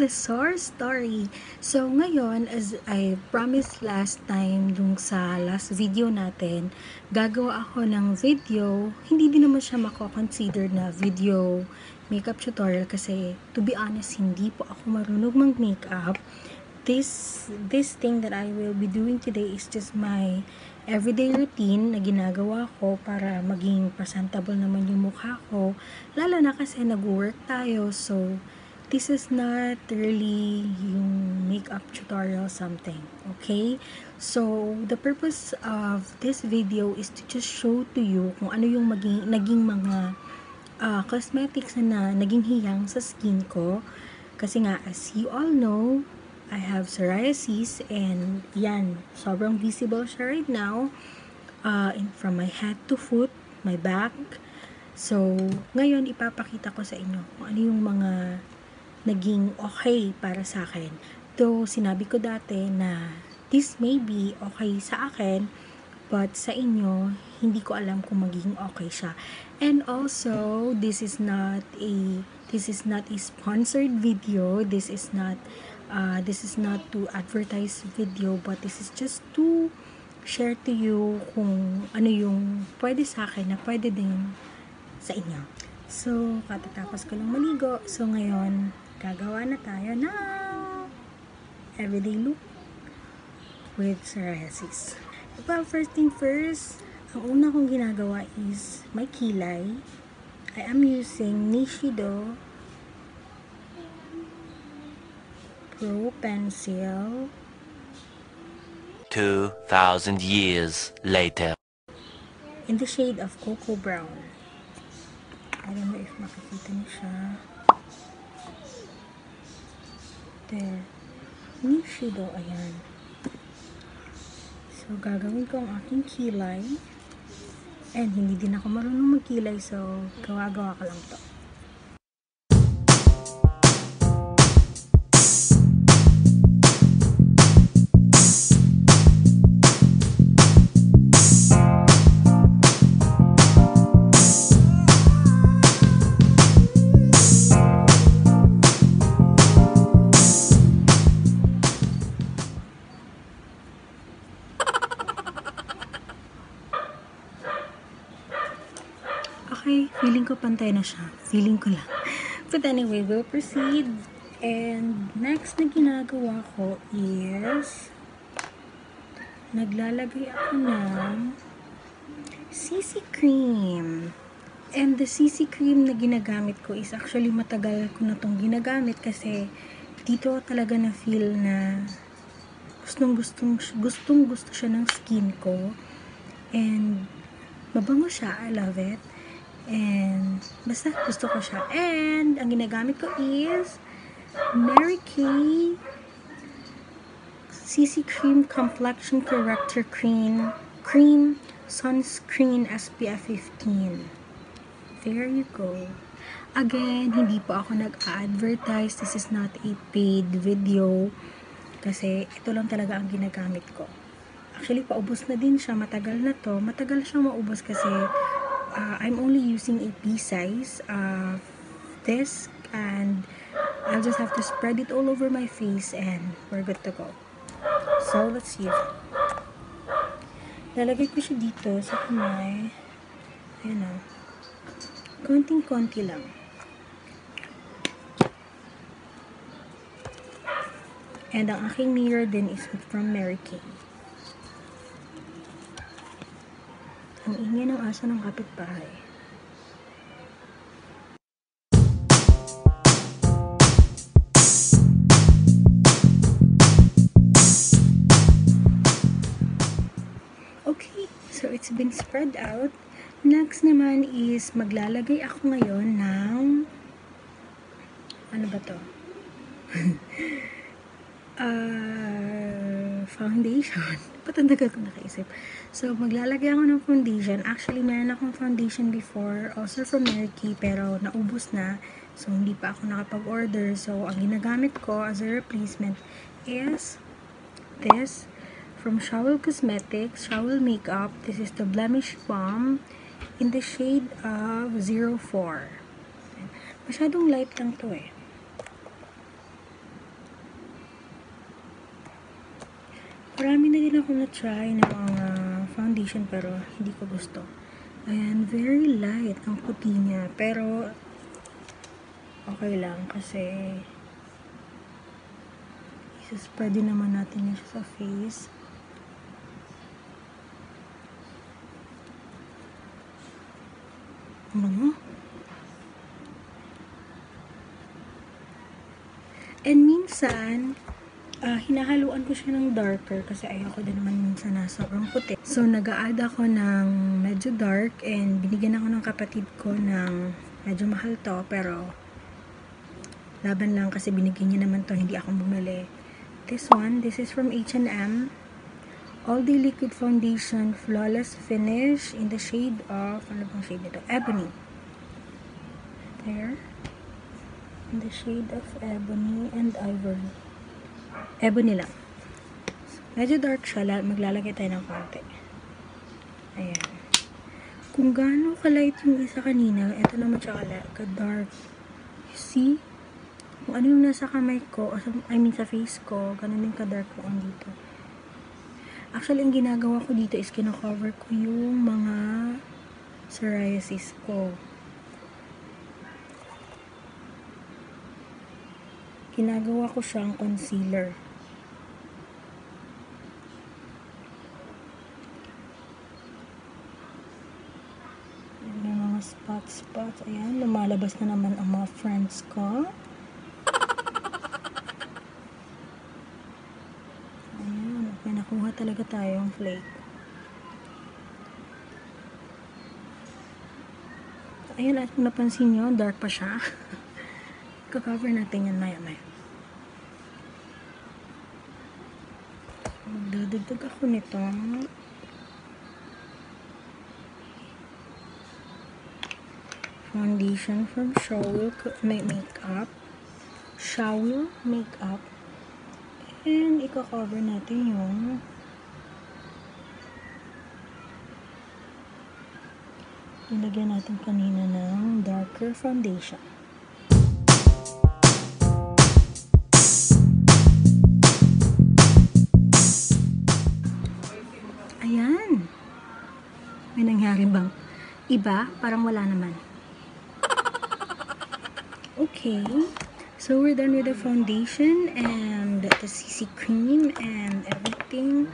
the Soar Story. So, ngayon, as I promised last time, dun sa last video natin, gagawa ako ng video. Hindi din naman siya mako-consider na video makeup tutorial kasi, to be honest, hindi po ako marunong mag-makeup. This thing that I will be doing today is just my everyday routine na ginagawa ko para maging presentable naman yung mukha ko. Lalo na kasi nag-work tayo, so this is not really yung makeup tutorial something, okay? So, the purpose of this video is to just show to you kung ano yung naging mga cosmetics na naging hiyang sa skin ko. Kasi nga, as you all know, I have psoriasis and yan, sobrang visible siya right now from my head to foot, my back. So, ngayon ipapakita ko sa inyo kung ano yung mga naging okay para sa akin. Though, sinabi ko dati na this may be okay sa akin, but sa inyo, hindi ko alam kung magiging okay siya. And also, this is not a sponsored video. This is not to advertise video, but this is just to share to you kung ano yung pwede sa akin na pwede din sa inyo. So, katatapos ko lang maligo. So, ngayon, gagawa na tayo ng everyday look with psoriasis. Well, first thing first, ang una kong ginagawa is my kilay. I am using Nishido Pro Pencil 2,000 years later. In the shade of Cocoa Brown. I don't know if makikita niyo siya. There. Nishido, ayan. So, gagawin ko ang aking kilay. And hindi din ako marunong magkilay, so gawa-gawa ko lang to. Okay, feeling ko pantay na siya. Feeling ko lang. But anyway, we'll proceed. And next na ginagawa ko is naglalagay ako ng CC cream. And the CC cream na ginagamit ko is actually matagal ko na itong ginagamit kasi dito talaga na feel na gustong gusto siya ng skin ko. And mabango siya. I love it. And basta gusto ko siya. And ang ginagamit ko is Mary Kay CC Cream Complexion Corrector Cream Sunscreen SPF 15. There you go. Again, hindi po ako nag-advertise. This is not a paid video. Kasi ito lang talaga ang ginagamit ko. Actually, paubos na din siya. Matagal na to. Matagal siyang maubos kasi I'm only using a pea size of this, and I'll just have to spread it all over my face and we're good to go. So, let's see. Lalagay ko siya dito sa kamay. Ayan o. Konting-konti lang. And ang aking mirror din is from Mary Kay. Ang ingay ng aso ng kapitbahay. Okay, so it's been spread out. Next naman is maglalagay ako ngayon ng ano ba to? Foundation. Ba't ang tagal ko nakaisip? So, maglalagay ako ng foundation. Actually, meron akong foundation before, also from Mary Kay, pero naubos na. So, hindi pa ako nakapag-order. So, ang ginagamit ko as a replacement is this from Showell Cosmetics, Showell Makeup. This is the Blemish Balm in the shade of 04. Masyadong light lang to eh. Marami na din ako na-try ng mga foundation pero hindi ko gusto. Ayan, very light ang puti niya. Pero, okay lang kasi isa-spread din naman natin siya sa face. Ano? And minsan, hinahaluan ko siya ng darker kasi ayoko din naman minsan na sobrang puti. So, nag-a-add ako ng medyo dark and binigyan ako ng kapatid ko ng medyo mahal to pero laban lang kasi binigyan niya naman to, hindi ako bumili. This one, this is from H&M. All Day Liquid Foundation Flawless Finish in the shade of, ano bang shade nito? Ebony. There. In the shade of Ebony and Ivory. Ebony lang. Medyo dark siya. Maglalagay tayo ng konti. Ayan. Kung gaano ka-light yung isa kanina, ito naman siya ka-dark. You see? Kung ano yung nasa kamay ko, I mean sa face ko, ganun yung ka-dark ko ang dito. Actually, ang ginagawa ko dito is kino-cover ko yung mga psoriasis ko. Ginagawa ko siyang concealer. May mga spots. Ayan, lumalabas na naman ang mga friends ko. Ayan, may nakuha talaga tayong flake. Ayan, at kung napansin nyo, dark pa siya. Cover natin yan maya-maya. Magdadagdag ako nito. Foundation from Shower Makeup. Shower Makeup. And i-cover natin yung nilagyan natin kanina ng darker foundation. Ayan. May nangyari bang iba? Parang wala naman. Okay. So, we're done with the foundation and the CC cream and everything.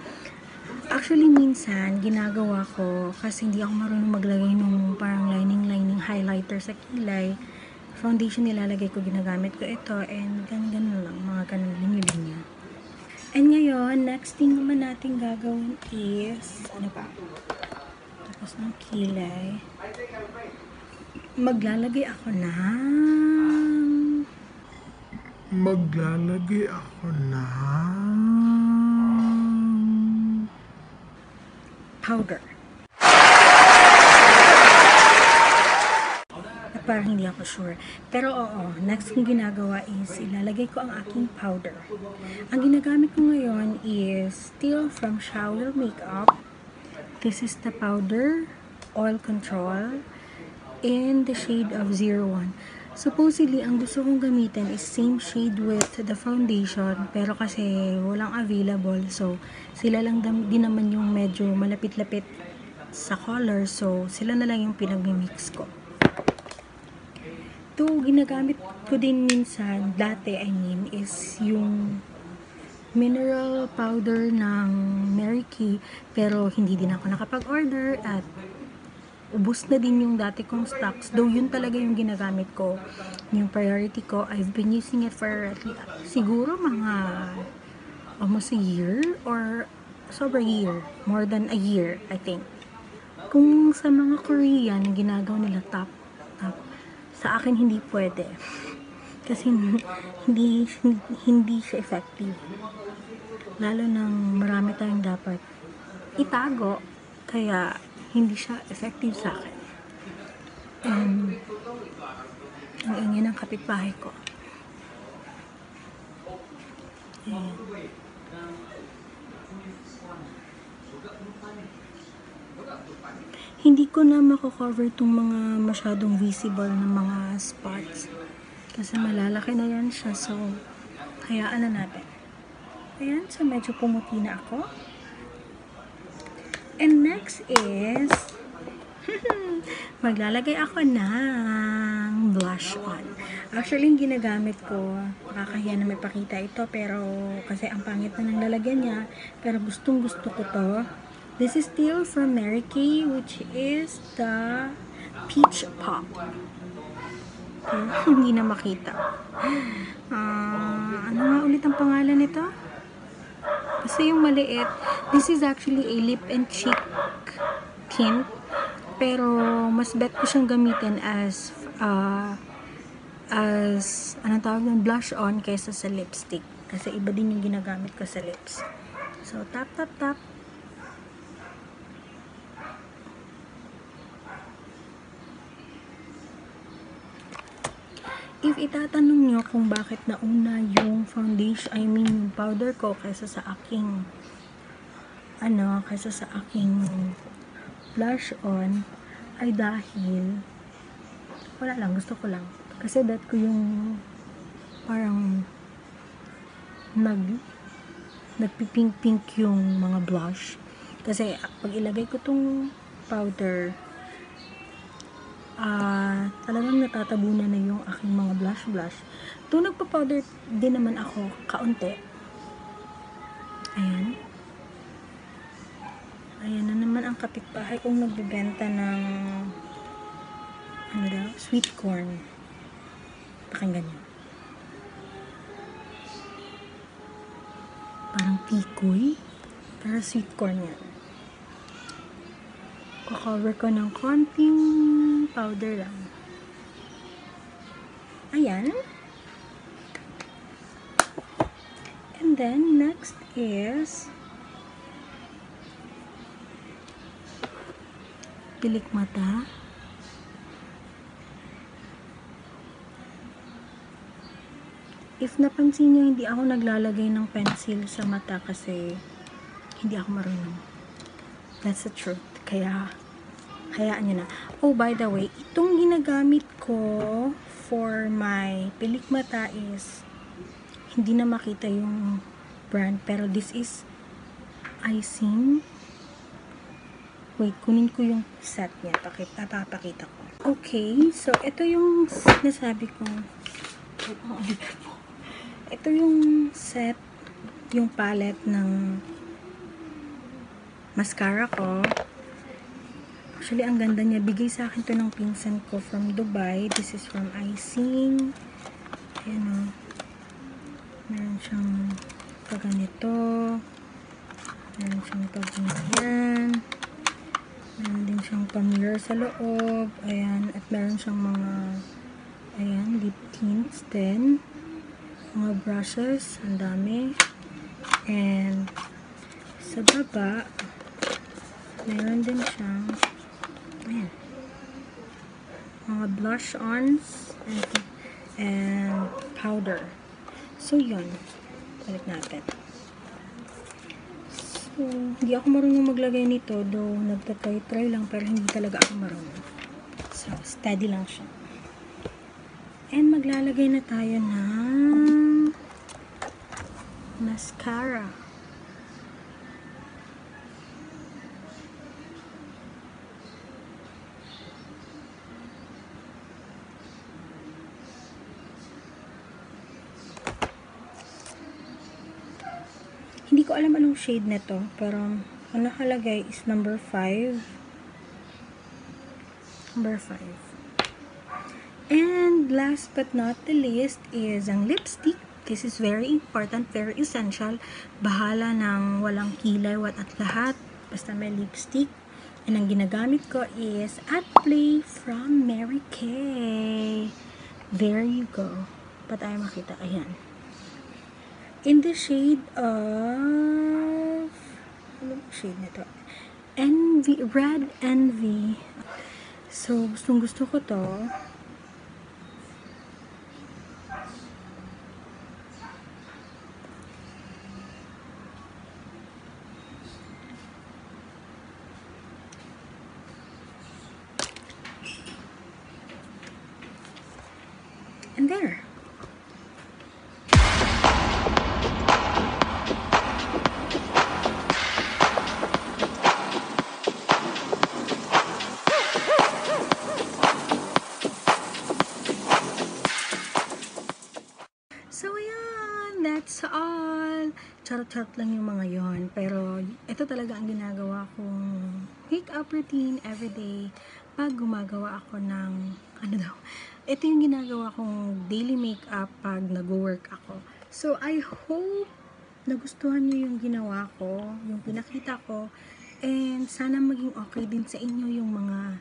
Actually, minsan, ginagawa ko kasi hindi ako marunong maglagay ng parang lining highlighter sa kilay. Foundation nilalagay ko, ginagamit ko ito and ganun lang, mga ganun linya-linya. And ngayon, next thing naman natin gagawin is, ano ba? Tapos ng kilay. Maglalagay ako ng powder. Parang hindi ako sure. Pero oo, next kong ginagawa is ilalagay ko ang aking powder. Ang ginagamit ko ngayon is still from Shower Makeup. This is the powder, Oil Control, in the shade of 01. Supposedly, ang gusto kong gamitin is same shade with the foundation, pero kasi walang available, so sila lang din naman yung medyo malapit-lapit sa color, so sila na lang yung pinag-mix ko. Ito, ginagamit ko din minsan, dati is yung mineral powder ng Mary Kay, pero hindi din ako nakapag-order at ubos na din yung dati kong stocks. Though yun talaga yung ginagamit ko, yung priority ko. I've been using it for siguro mga almost a year or sober year, more than a year, I think. Kung sa mga Korean, ginagawa nila top. Sa akin hindi pwede. Kasi hindi siya effective. Lalo nang marami tayong dapat itago, kaya hindi siya effective sa akin. And ang ingay ng kapitbahay ko. Ayan. Hindi ko na mako-cover itong mga masyadong visible na mga spots. Kasi malalaki na yan siya. So, hayaan na natin. Ayan, so medyo pumuti na ako. And next is, maglalagay ako ng blush on. Actually, yung ginagamit ko, nakakahiya na may pakita ito, pero kasi ang pangit na ng lalagyan niya, pero gustong gusto ko to. This is still from Mary Kay, which is the Peach Pop. Hindi na makita. Ano nga ulit ang pangalan nito? Kasi yung maliit, this is actually a lip and cheek tint. Pero, mas bet ko siyang gamitin as anong tawag ng blush on kaysa sa lipstick. Kasi iba din yung ginagamit ko sa lips. So, tap, tap, tap. If itatanong nyo kung bakit nauna yung foundation, yung powder ko kaysa sa aking blush on, ay dahil wala lang, gusto ko lang. Kasi bet ko yung parang nagpipink-pink yung mga blush. Kasi pag ilagay ko tong powder, talagang natatabunan na yung aking mga blush. Ito, nagpa-powder din naman ako kaunti. Ayan. Ayan na naman ang kapitbahay kong nagbebenta ng sweet corn. Pakinggan nyo. Parang tikoy, pero sweet corn yan. Cover ko ng konting powder lang. Ayan. And then, next is pilik mata. If napansin nyo, hindi ako naglalagay ng pencil sa mata kasi hindi ako marunong. That's the truth. Kaya, hayaan nyo na. Oh, by the way, itong ginagamit ko for my pilik mata is, hindi na makita yung brand, pero this is icing. Wait, kunin ko yung set niya. Papakita ko. Okay, so ito yung nasabi ko. Ito yung set, yung palette ng mascara ko. Actually, ang ganda niya. Bigay sa akin to ng pinsan ko from Dubai. This is from Icing. Ayan o. Meron siyang paganito. Meron siyang paganyan. Meron din siyang pa-mirror sa loob. Ayan. At meron siyang mga lip tints din. Mga brushes. Ang dami. And sa baba, meron din siyang ayan, mga blush-ons and powder. So, yun. Balik natin. So, hindi ako marunong maglagay nito. Though, nagtatry lang. Pero hindi talaga ako marunong. So, steady lang siya. And, maglalagay na tayo ng mascara. Hindi ko alam anong shade nito, pero ang nakalagay is number 5. Number 5. And last but not the least is ang lipstick. This is very important, very essential. Bahala ng walang kilay, what at lahat. Basta may lipstick. And ang ginagamit ko is At Play from Mary Kay. There you go. Pa tayo makita. Ayan. In the shade of, anong shade nito? Envy, Red Envy. So, gustong gusto ko to. And there. short lang yung mga yon. Pero ito talaga ang ginagawa kong makeup routine everyday pag gumagawa ako ng, ano daw, ito yung ginagawa kong daily makeup pag nag-work ako. So, I hope nagustuhan nyo yung ginawa ko, yung pinakita ko, and sana maging okay din sa inyo yung mga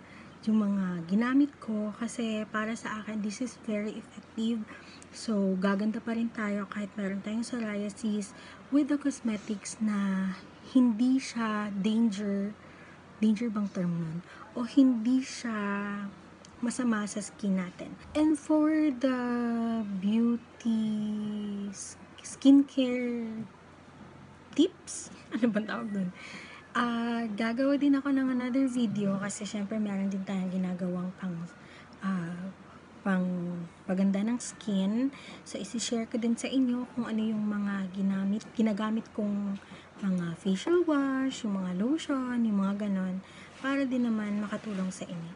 ginamit ko, kasi para sa akin this is very effective. So gaganda pa rin tayo kahit meron tayong psoriasis with the cosmetics na hindi siya danger bang term nun, o hindi siya masama sa skin natin. And for the beauty skincare tips, ano bang tawag dun? Gagawa din ako ng another video kasi syempre meron din tayong ginagawang pang paganda ng skin. So, isi-share ko din sa inyo kung ano yung mga ginagamit kong mga facial wash, yung mga lotion, yung mga ganon, para din naman makatulong sa inyo.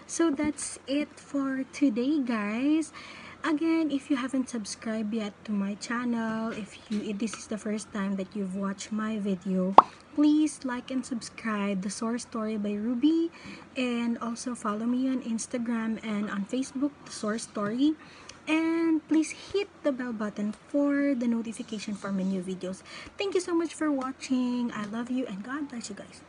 So, that's it for today, guys. Again, if you haven't subscribed yet to my channel, if this is the first time that you've watched my video, please like and subscribe The Source Story by Ruby, and also follow me on Instagram and on Facebook, The Source Story. And please hit the bell button for the notification for my new videos. Thank you so much for watching. I love you and God bless you guys.